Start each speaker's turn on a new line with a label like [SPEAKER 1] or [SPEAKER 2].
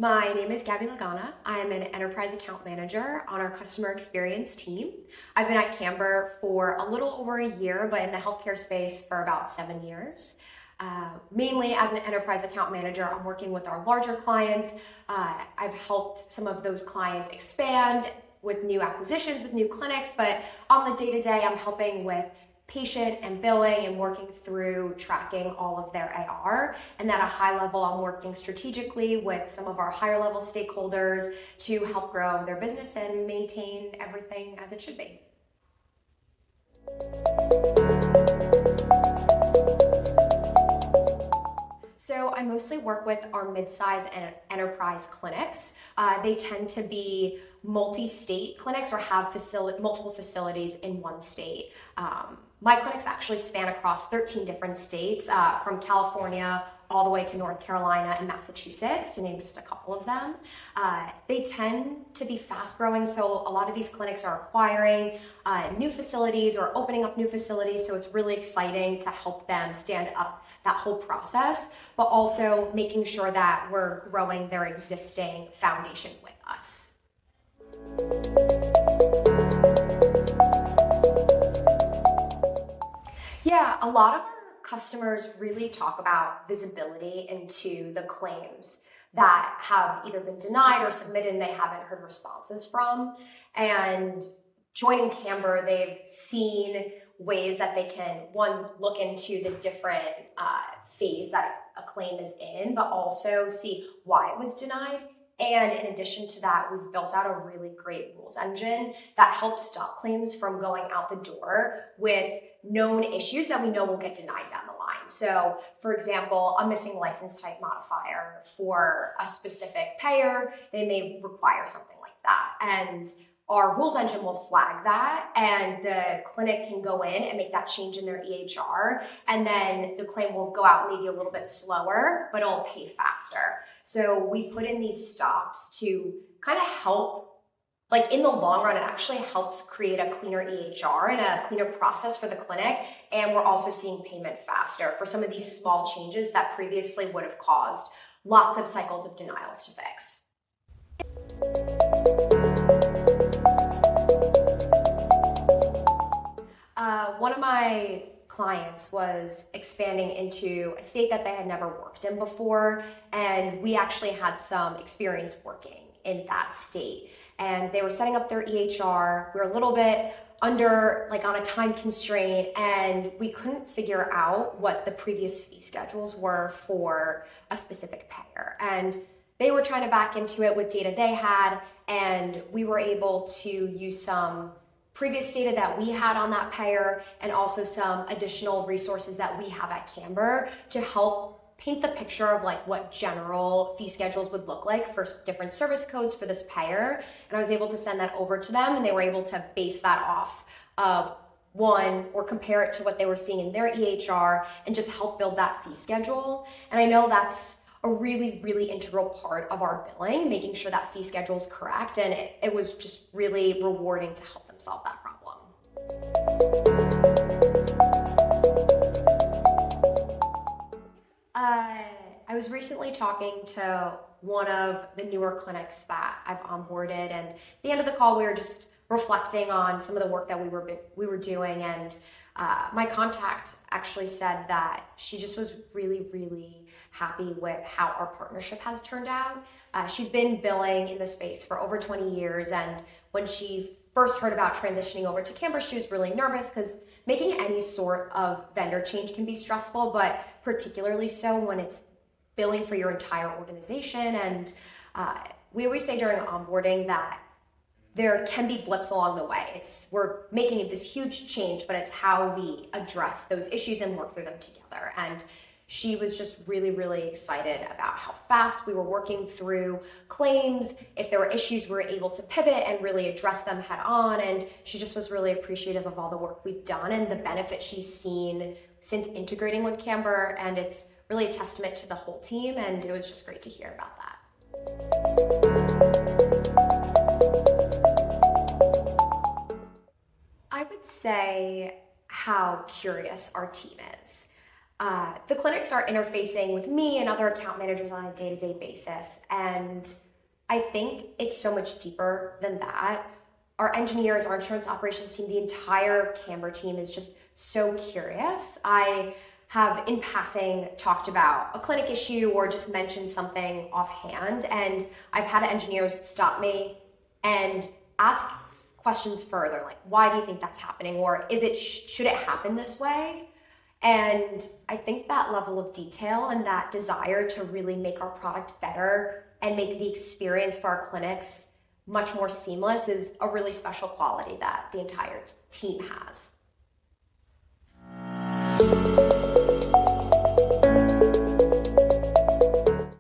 [SPEAKER 1] My name is Gaby Lagana. I am an enterprise account manager on our customer experience team. I've been at Camber for a little over a year, but in the healthcare space for about 7 years. Mainly as an enterprise account manager, I'm working with our larger clients. I've helped some of those clients expand with new acquisitions, with new clinics, but on the day-to-day, I'm helping with patient and billing and working through tracking all of their AR. And at a high level, I'm working strategically with some of our higher level stakeholders to help grow their business and maintain everything as it should be. So I mostly work with our mid-size and enterprise clinics. They tend to be multi-state clinics or have multiple facilities in one state. My clinics actually span across 13 different states, from California all the way to North Carolina and Massachusetts, to name just a couple of them. They tend to be fast growing, so a lot of these clinics are acquiring new facilities or opening up new facilities, so it's really exciting to help them stand up that whole process, but also making sure that we're growing their existing foundation with us. Yeah, a lot of our customers really talk about visibility into the claims that have either been denied or submitted and they haven't heard responses from. And joining Camber, they've seen ways that they can, one, look into the different phase that a claim is in, but also see why it was denied. And in addition to that, we've built out a really great rules engine that helps stop claims from going out the door with known issues that we know will get denied down the line. So, for example, a missing license type modifier for a specific payer, they may require something like that. And our rules engine will flag that, and the clinic can go in and make that change in their EHR, and then the claim will go out maybe a little bit slower, but it'll pay faster. So we put in these stops to kind of help, like in the long run, it actually helps create a cleaner EHR and a cleaner process for the clinic, and we're also seeing payment faster for some of these small changes that previously would have caused lots of cycles of denials to fix. One of my clients was expanding into a state that they had never worked in before, and we actually had some experience working in that state. And they were setting up their EHR. We were a little bit under, on a time constraint, and we couldn't figure out what the previous fee schedules were for a specific payer. And they were trying to back into it with data they had, and we were able to use some previous data that we had on that payer and also some additional resources that we have at Camber to help paint the picture of what general fee schedules would look like for different service codes for this payer. And I was able to send that over to them, and they were able to base that off of one, or compare it to what they were seeing in their EHR and just help build that fee schedule. And I know that's a really, really integral part of our billing, making sure that fee schedule is correct. And it was just really rewarding to help them solve that problem. I was recently talking to one of the newer clinics that I've onboarded, and at the end of the call, we were just reflecting on some of the work that we were doing, and my contact actually said that she just was really, really happy with how our partnership has turned out. She's been billing in the space for over 20 years, and when she first heard about transitioning over to Camber, she was really nervous because making any sort of vendor change can be stressful, but particularly so when it's billing for your entire organization. And we always say during onboarding that there can be blips along the way. We're making this huge change, but it's how we address those issues and work through them together. And she was just really, really excited about how fast we were working through claims. If there were issues, we were able to pivot and really address them head on. And she just was really appreciative of all the work we've done and the benefit she's seen since integrating with Camber. And it's really a testament to the whole team. And it was just great to hear about that. I would say how curious our team is. the clinics are interfacing with me and other account managers on a day-to-day basis. And I think it's so much deeper than that. Our engineers, our insurance operations team, the entire Camber team is just so curious. I have in passing talked about a clinic issue or just mentioned something offhand, and I've had engineers stop me and ask questions further, like, why do you think that's happening? Or should it happen this way? And I think that level of detail and that desire to really make our product better and make the experience for our clinics much more seamless is a really special quality that the entire team has.